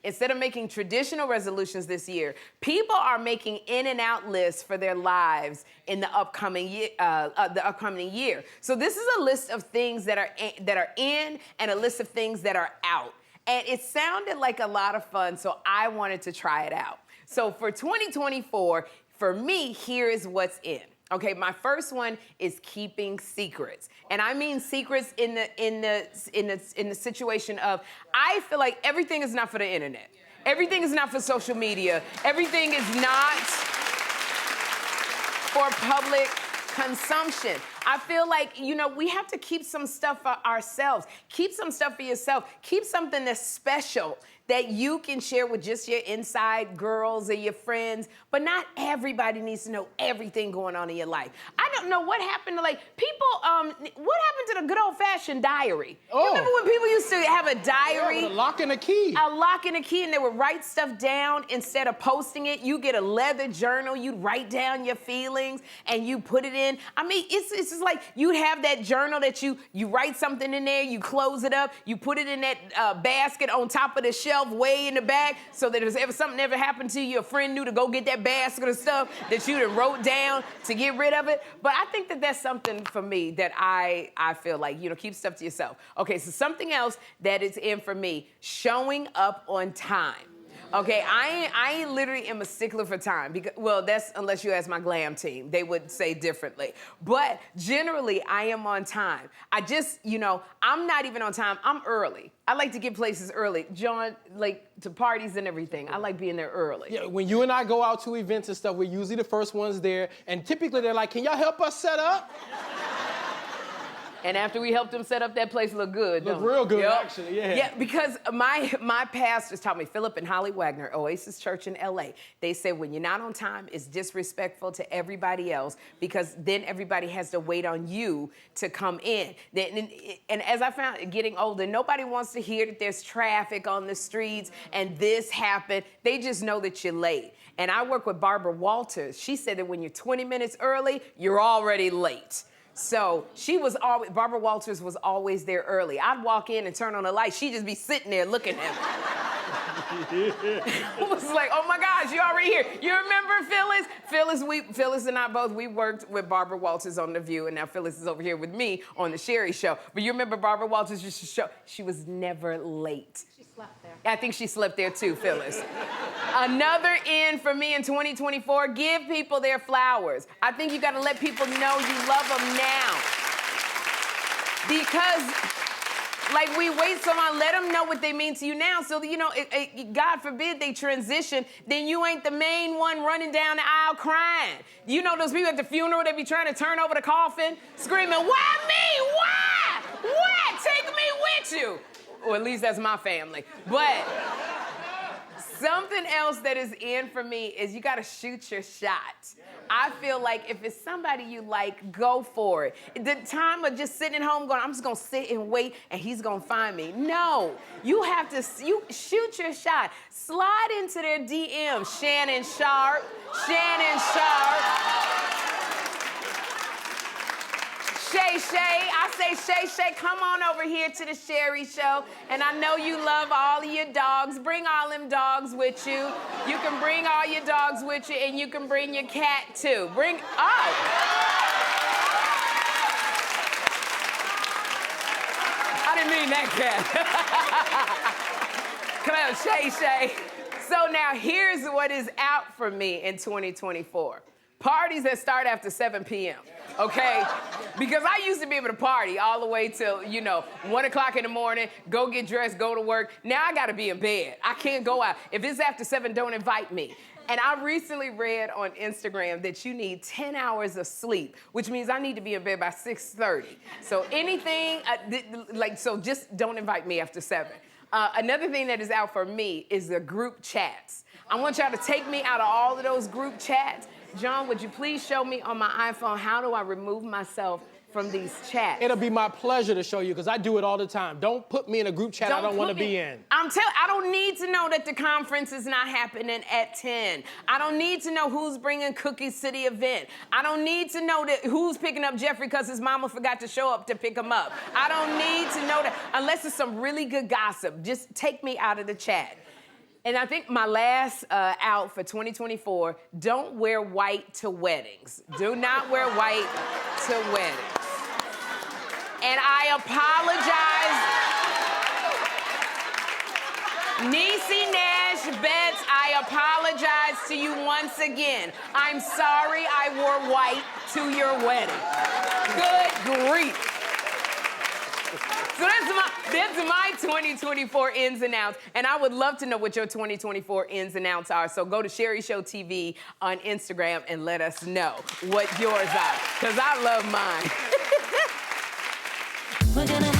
instead of making traditional resolutions this year, people are making in and out lists for their lives in the upcoming year. So this is a list of things that are in and a list of things that are out. And it sounded like a lot of fun, so I wanted to try it out. So for 2024, for me, here is what's in. Okay, my first one is keeping secrets. And I mean secrets in the situation of, I feel like everything is not for the internet. Everything is not for social media. Everything is not for public consumption. I feel like, you know, we have to keep some stuff for ourselves. Keep some stuff for yourself. Keep something that's special that you can share with just your inside girls or your friends, but not everybody needs to know everything going on in your life. I don't know what happened to, like, people, what happened to the good old-fashioned diary? Oh. You remember when people used to have a diary? Yeah, with a lock and a key. A lock and a key, and they would write stuff down instead of posting it. You get a leather journal, you'd write down your feelings, and you put it in. I mean, it's just like you'd have that journal that you write something in there, you close it up, you put it in that basket on top of the shelf, way in the back, so that if something ever happened to you, a friend knew to go get that basket of stuff that you done wrote down to get rid of it. But I think that that's something for me that I feel like, you know, keep stuff to yourself. Okay, so something else that is in for me, showing up on time. Okay, I literally am a stickler for time. Because, well, that's unless you ask my glam team. They would say differently. But generally, I am on time. I just, you know, I'm not even on time. I'm early. I like to get places early. John, like, to parties and everything. I like being there early. Yeah, when you and I go out to events and stuff, we're usually the first ones there. And typically, they're like, can y'all help us set up? And after we helped them set up, that place looked good. Looked real good, actually, yeah. Yeah, because my pastors taught me, Philip and Holly Wagner, Oasis Church in LA, they said when you're not on time, it's disrespectful to everybody else because then everybody has to wait on you to come in. And as I found getting older, nobody wants to hear that there's traffic on the streets and this happened. They just know that you're late. And I work with Barbara Walters. She said that when you're 20 minutes early, you're already late. So Barbara Walters was always there early. I'd walk in and turn on the light. She'd just be sitting there looking at me. I was like, oh my gosh, you're already here. You remember Phyllis? Phyllis and I both, we worked with Barbara Walters on The View, and now Phyllis is over here with me on the Sherri Show. But you remember Barbara Walters used to show, she was never late. She slept there. I think she slept there too, Phyllis. Another in for me in 2024, give people their flowers. I think you gotta let people know you love them now. Because, like, we wait so long, let them know what they mean to you now. So, you know, God forbid they transition, then you ain't the main one running down the aisle crying. You know those people at the funeral, they be trying to turn over the coffin, screaming, why me? Why? What? Take me with you. Or at least that's my family. But something else that is in for me is you gotta shoot your shot. I feel like if it's somebody you like, go for it. The time of just sitting at home going, I'm just gonna sit and wait and he's gonna find me. No, you have to shoot your shot. Slide into their DM, Shannon Sharp. Shay, I say, Shay, come on over here to the Sherri Show. And I know you love all of your dogs. Bring all them dogs with you. You can bring all your dogs with you, and you can bring your cat, too. I didn't mean that cat. Come on, Shay. So now here's what is out for me in 2024. Parties that start after 7 p.m., okay? Because I used to be able to party all the way till, 1 o'clock in the morning, go get dressed, go to work. Now I gotta be in bed. I can't go out. If it's after 7, don't invite me. And I recently read on Instagram that you need 10 hours of sleep, which means I need to be in bed by 6:30. So anything, so just don't invite me after 7. Another thing that is out for me is the group chats. I want y'all to take me out of all of those group chats. John, would you please show me on my iPhone, how do I remove myself from these chats? It'll be my pleasure to show you, because I do it all the time. Don't put me in a group chat I don't want to be in. I don't need to know that the conference is not happening at 10. I don't need to know who's bringing cookies to the event. I don't need to know that who's picking up Jeffrey because his mama forgot to show up to pick him up. I don't need to know that unless it's some really good gossip. Just take me out of the chat. And I think my last out for 2024, don't wear white to weddings. Do not wear white to weddings. And I apologize. Niecy Nash Betts, I apologize to you once again. I'm sorry I wore white to your wedding. Good grief. So that's my 2024 ins and outs. And I would love to know what your 2024 ins and outs are. So go to Sherri Show TV on Instagram and let us know what yours are. Because I love mine. We're gonna